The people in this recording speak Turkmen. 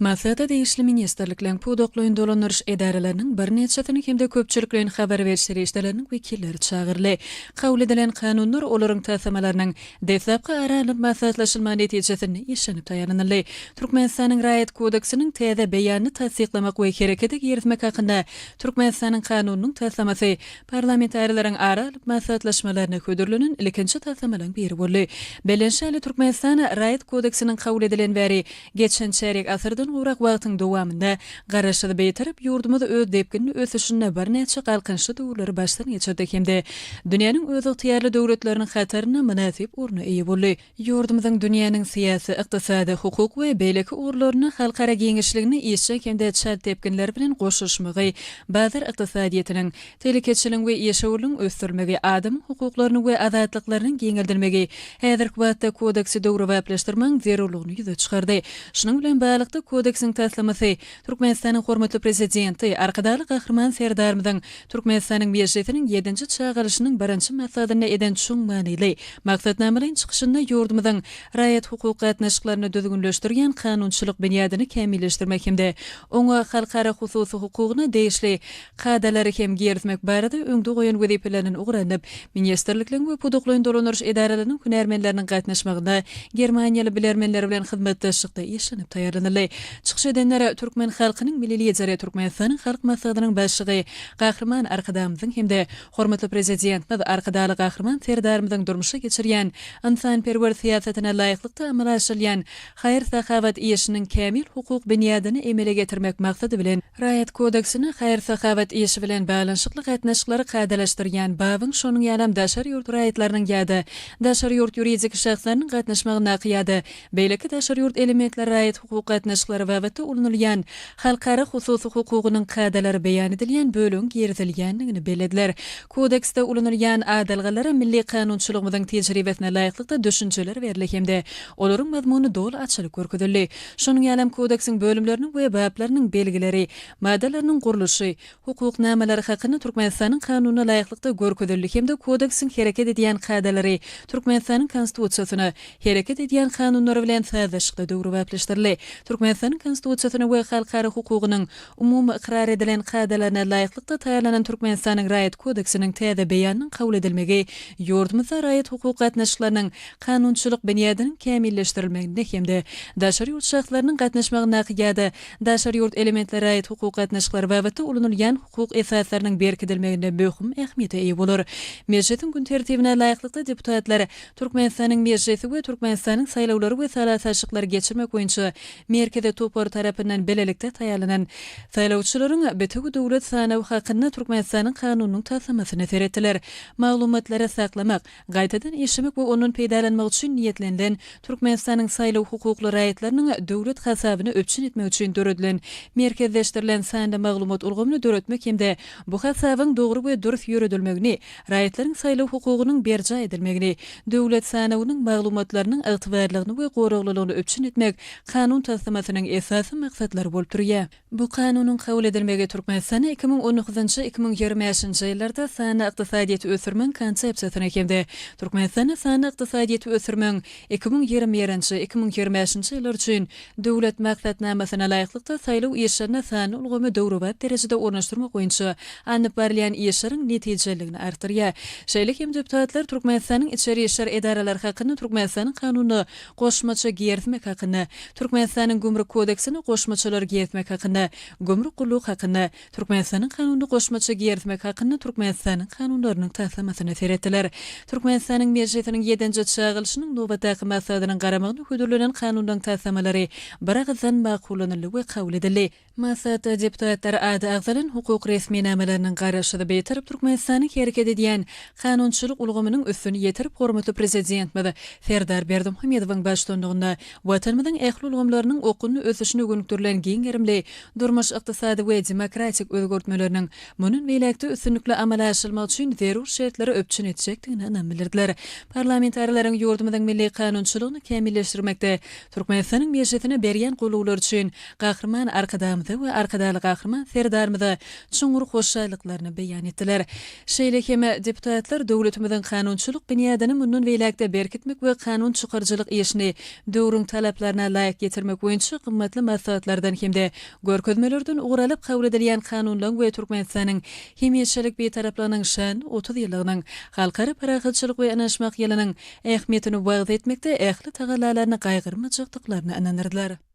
Maslada değişli ministerliklerin pudoqluyn dolanırış edarelerinin bir neçesini kimde köpçülüklerin haber verişleri işlerinin vekilleri çağırlı. Kabul edilen kanunlar olaryň täsirmelerini defapqa aralyp maslahatlaşylma netijesini işlenip tayanynly. Türkmenistanyň Raýat kodeksiniň täze beýanyny tasdiqlamak we herekete girizmek hakynda Türkmenistanyň kanunynyň täsirlemesi parlamentariýalaryň aralyp maslahatlaşmalaryna hödürlünen ilkinji täsirmelerin biri boldy. Belenşäli Türkmenistan Raýat kodeksiniň kabul edilen bäri geçen çeyrek asyrdan urak wagtyň dowamynda garaşyny beýtirip ýurdumyzda öz depkinini ösüşine bir neçe galkynçly döwürleri başdan geçirdik hemde dünýäniň öz ygtyýarly döwletleriniň hatyryna münasip orny eýe boldy. Ýurdumyzyň dünýäniň syýasy, ykdysady, hukuk we beýleki urlaryny halkara giňişligini ýeşe hemde çat depkinler bilen goşuşmagy, bazar ykdysadyetiniň, telekeçiliň we ýeşewliň ösdürmegi, adam hukuklaryny we azatlyklaryny giňildirmegi, häzirki wagtda kodeksi döwre waplaşdyrmagyň zerurlygyny ýüze çykardy. Şunyň bilen bagly kodeksiň täsirlemesi Türkmenistanyň hormatly prezidenti Arkadaly Gahrman Serdarmyň Türkmenistanyň meclisiniň 7-nji çağırışynyň 1-nji maksadyny eden çuň manyly maksatnamalaryň çykyşynda ýurdumyzyň raýat hukuk gatnaşyklaryny düzgünleşdirýän kanunçylyk benýadyny kämilleşdirmek hemde oňa halkara hususy hukugyny değişli kadalary hem girizmek barada öňde goýan wezipelerini ugranyp ministerliklerin we pudoqluň dolanyrş edareleriniň hünärmenleriniň gatnaşmagyna Germaniýaly bilermenler bilen hyzmatdaşlykda ýeşenip taýýarlanly. Çykyş edenler Türkmen halkynyň milli lideri Türkmenistanyň halk maksadynyň başlygy Gahrman Arkadamyň hemde hormatly prezidentimiz Arkadaly Gahrman Serdarmyň durmuşa geçirýän insanperwer siýasatyna laýyklykda amala aşylýan haýır sahawat ýeşiniň kämil hukuk benýadyny emele getirmek maksady bilen Raýat kodeksini haýır sahawat ýeşi bilen baglanyşykly gatnaşyklary kadalaşdyrýan babyň şonuň ýalam daşary ýurt raýatlarynyň ýa-da daşary ýurt ýuridik şahslarynyň gatnaşmagyna ýa-da beýleki daşary ýurt elementleri raýat hukuk gatnaşyklary babatda ulunulýan halkara hususy hukugynyň kadalary beýan edilýän bölüň girizilýänligini belediler. Kodeksde ulunulýan adalgalary milli kanunçylygymyzyň tejribesine laýyklykda düşünjeler berilip hemde olaryň mazmuny dol açylyk görkezildi. Şonuň ýalam kodeksin bölümleriniň we baplarynyň belgileri, maddalarynyň guruluşy, hukuknamalary hakyny Türkmenistanyň kanunyna laýyklykda görkezildi hemde kodeksin hereket edýän kadalary Türkmenistanyň konstitusiýasyna hereket edýän kanunlary bilen saýdaşykda döwre waplaşdyrly. Türkmenistanyň konstitusiýasyna we halkara hukugynyň umumy ikrar edilen kadalaryna laýyklykda taýýarlanan Türkmenistanyň Raýat kodeksiniň täze beýanynyň kabul edilmegi ýurdumyzda raýat hukuk gatnaşyklarynyň kanunçylyk benýadynyň kämilleşdirilmeginde hemde daşary ýurt şahslarynyň gatnaşmagyna ýa-da daşary ýurt elementleri raýat hukuk gatnaşyklary babatda ulunulýan hukuk esaslarynyň berkidilmeginde möhüm ähmiýete eýe bolar. Meclisiň gün tertibine laýyklykda deputatlar Türkmenistanyň meclisi we Türkmenistanyň saýlawlary we salatçyklary geçirmek boýunça merkeze topar tarapyndan belelikde taýýarlanan saýlawçylaryň betegi döwlet sanawy hakyny Türkmenistanyň kanunynyň täsirlemesine seretdiler. Maglumatlary saklamak, gaýtadan işlemek we onuň peýdalanmagy üçin niýetlenilen Türkmenistanyň saýlaw hukukly raýatlarynyň döwlet hasabyny öpçün etmek üçin döredilen merkezleşdirilen sanda maglumat ulgamyny döretmek hemde bu hasabyň dogry we dürüst ýürüdilmegini, raýatlaryň saýlaw hukugynyň berja edilmegini, döwlet sanawynyň maglumatlarynyň ygtybarlygyny we goruglylygyny öpçün etmek kanun täsirlemesiniň esasy maksatlary bolup durýar. Bu kanunyň kabul edilmegi Türkmenistanyň 2019-2025-nji ýyllarda sany ykdysadyety ösürmek konsepsiýasyna hemde Türkmenistanyň sany ykdysadyety ösürmek 2020-2025-nji ýyllar üçin döwlet maksatnamasyna laýyklykda saýlaw ýeşlerine sany ulgamy döwrewat derejede ornaşdyrmak boýunça anyp berilýän ýeşleriň netijeligini artdyrýar. Şeýle hem deputatlar Türkmenistanyň içeri ýeşler edaralary hakyny Türkmenistanyň kanunyny goşmaça girizmek hakyny, Türkmenistanyň gümrük kodeksini goşmaçalar girizmek hakyny, gümrük gulluk hakyny, Türkmenistanyň kanunyny goşmaça girizmek hakyny Türkmenistanyň kanunlarynyň täsirlemesine seretdiler. Türkmenistanyň meclisiniň 7-nji çağırışynyň nowbatdaky maksadynyň garamagyny hödürlenen kanunlaryň täsirlemeleri bir agzdan makullanyldy we kabul edildi. Maksat deputatlar ady agzalyň hukuk resmiýetnameleriniň garaşyny beýtirip Türkmenistanyň hereket edýän kanunçylyk ulgamynyň üstüni ýetirip hormatly prezidentimiz Serdar Berdimuhamedowyň başçylygynda watanymyzyň ähli ulgamlarynyň okuny ösüşine gönükdirilen giň gerimli durmuş ykdysady we demokratik özgörtmeleriniň munun beýlekde üstünlikle amala aşylmak üçin zerur şertlere öpçün etjekdigini anambildirdiler. Parlamentariýalaryň ýurdumyzyň milli kanunçylygyny kämilleşdirmekde Türkmenistanyň meclisine berýän goluglar üçin Gahrman Arkadamy we Arkadaly Gahrman Serdarmyň çuňur hoşçalyklaryny beýan etdiler. Şeýle hem deputatlar döwletimiziň kanunçylyk benýadyny munun beýlekde berkitmek we kanun çykarjylyk işini döwrüň talaplaryna laýyk getirmek boýunça qımmatly maslahatlardan hemde görkezmelerden uğralyp kabul edilýän kanunlaryň we Türkmenistanyň hemýetçilik betaraplygynyň şan 30 ýyllygynyň halkara parahatçylyk we anaşmak ýylynyň ähmiýetini wagt etmekde ähli tagalalarny gaýgyrmajykdyklaryny ananyrdylar.